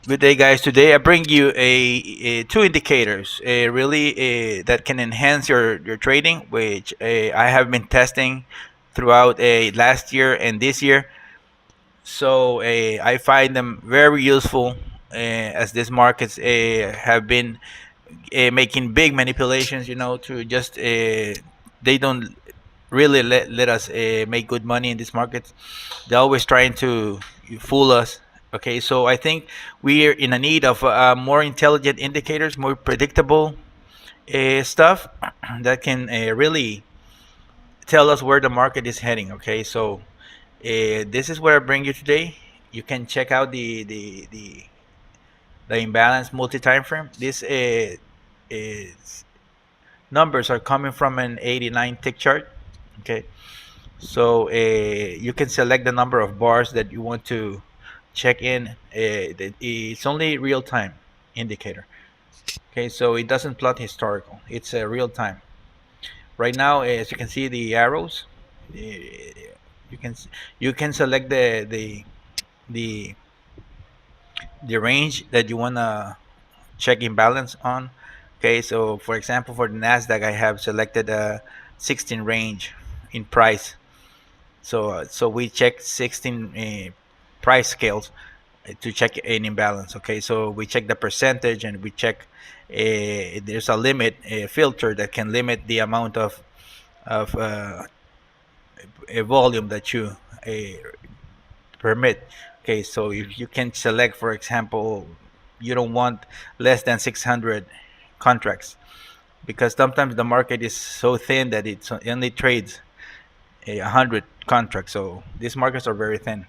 Good day, guys. Today I bring you two indicators, really that can enhance your trading, which I have been testing throughout last year and this year. So I find them very useful as these markets have been making big manipulations. To just they don't really let us make good money in these markets. They're always trying to fool us. Okay, so I think we are in a need of more intelligent indicators, more predictable stuff that can really tell us where the market is heading. Okay, so this is where I bring you today. You can check out the imbalance multi-time frame. This is numbers are coming from an 89 tick chart. Okay, so you can select the number of bars that you want to check in. It's only real time indicator. Okay, so it doesn't plot historical. It's a real time. Right now, as you can see, the arrows. You can you can select the the range that you wanna check imbalance on. Okay, so for example, for the Nasdaq, I have selected a 16 range in price. So we check 16 price scales to check an imbalance. Okay, so we check the percentage and we check there's a limit, a filter that can limit the amount of a volume that you permit. Okay, so you can select, for example, you don't want less than 600 contracts, because sometimes the market is so thin that it only trades 100 contracts. So these markets are very thin.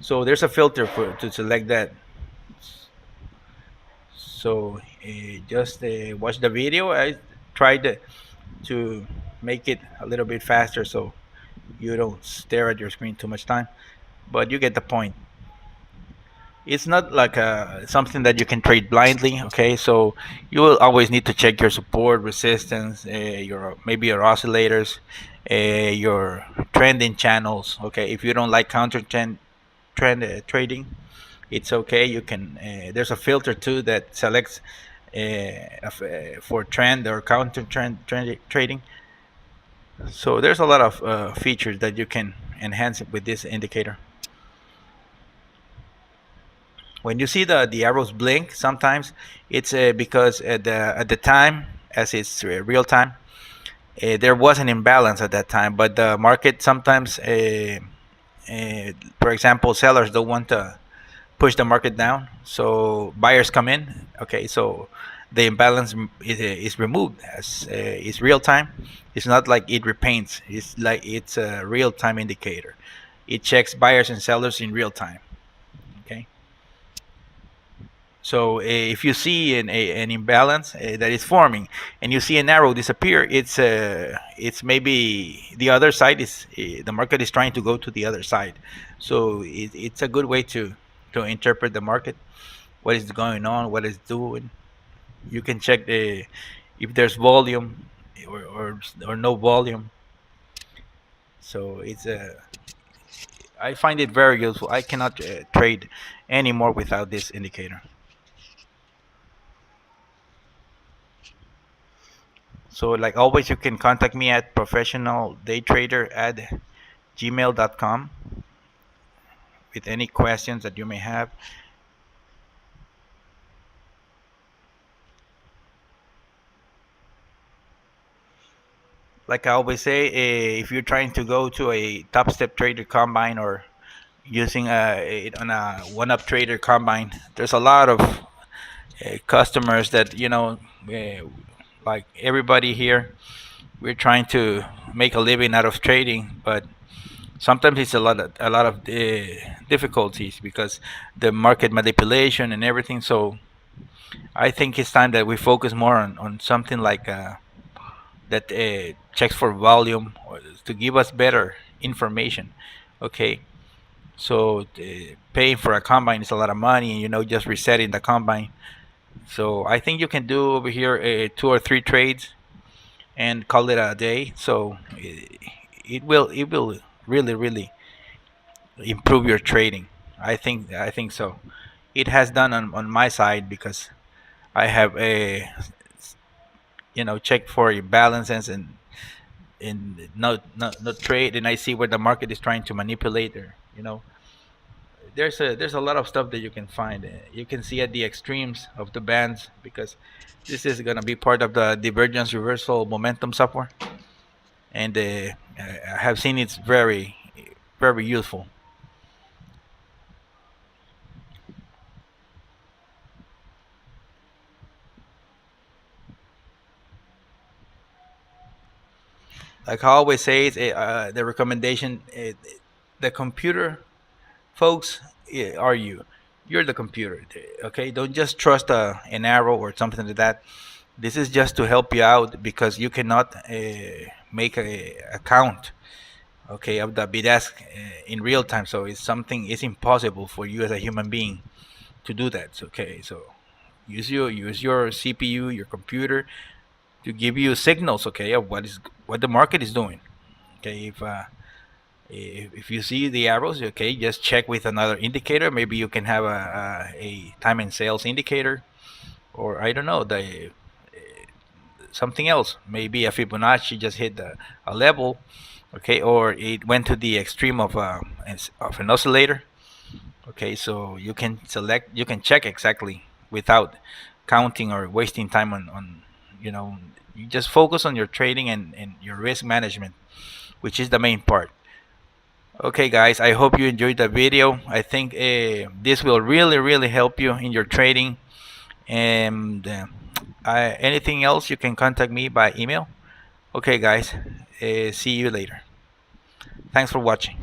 So there's a filter to select that. So just watch the video. I tried to make it a little bit faster so you don't stare at your screen too much time, but you get the point. It's not like something that you can trade blindly. Okay, so you will always need to check your support, resistance, your maybe your oscillators, your trending channels. Okay, if you don't like counter trend trading, it's okay. You can there's a filter too that selects for trend or counter trend trading. So there's a lot of features that you can enhance it with this indicator. When you see the arrows blink, sometimes it's because at the time, as it's real time, there was an imbalance at that time. But the market sometimes, for example, sellers don't want to push the market down, so buyers come in. Okay, so the imbalance is removed as it's real time. It's not like it repaints. It's like it's a real time indicator. It checks buyers and sellers in real time. Okay. So if you see an imbalance that is forming, and you see an arrow disappear, it's maybe the other side is the market is trying to go to the other side. So it's a good way to interpret the market, what is going on, what it's doing. You can check if there's volume or no volume. So I find it very useful. I cannot trade anymore without this indicator. So, like always, you can contact me at professionaldaytrader@gmail.com with any questions that you may have. Like I always say, if you're trying to go to a top step trader combine or using it on a one up trader combine, there's a lot of customers that like everybody here, we're trying to make a living out of trading, but sometimes it's a lot of difficulties because the market manipulation and everything. So I think it's time that we focus more on something like that checks for volume or to give us better information. Okay, so paying for a combine is a lot of money, and just resetting the combine. So I think you can do over here 2 or 3 trades and call it a day. So it will really improve your trading. I think so. it has done on my side because I have a check for balances and not trade, and I see where the market is trying to manipulate, or there's a lot of stuff that you can find. You can see at the extremes of the bands because this is gonna be part of the divergence reversal momentum software, and I have seen it's very very useful. Like I always say, the recommendation, the computer folks, are you. You're the computer, okay? Don't just trust an arrow or something like that. This is just to help you out because you cannot make a count, okay, of the bid ask in real time. So it's impossible for you as a human being to do that. Okay, so use your CPU, your computer, to give you signals, okay, of what the market is doing. Okay, if you see the arrows, okay, just check with another indicator. Maybe you can have a time and sales indicator, or I don't know, the something else. Maybe a Fibonacci just hit a level, okay, or it went to the extreme of an oscillator. Okay, so you can check exactly without counting or wasting time on you know, you just focus on your trading and your risk management, which is the main part. Okay, guys, I hope you enjoyed the video. I think this will really, really help you in your trading. And anything else, you can contact me by email. Okay, guys, see you later. Thanks for watching.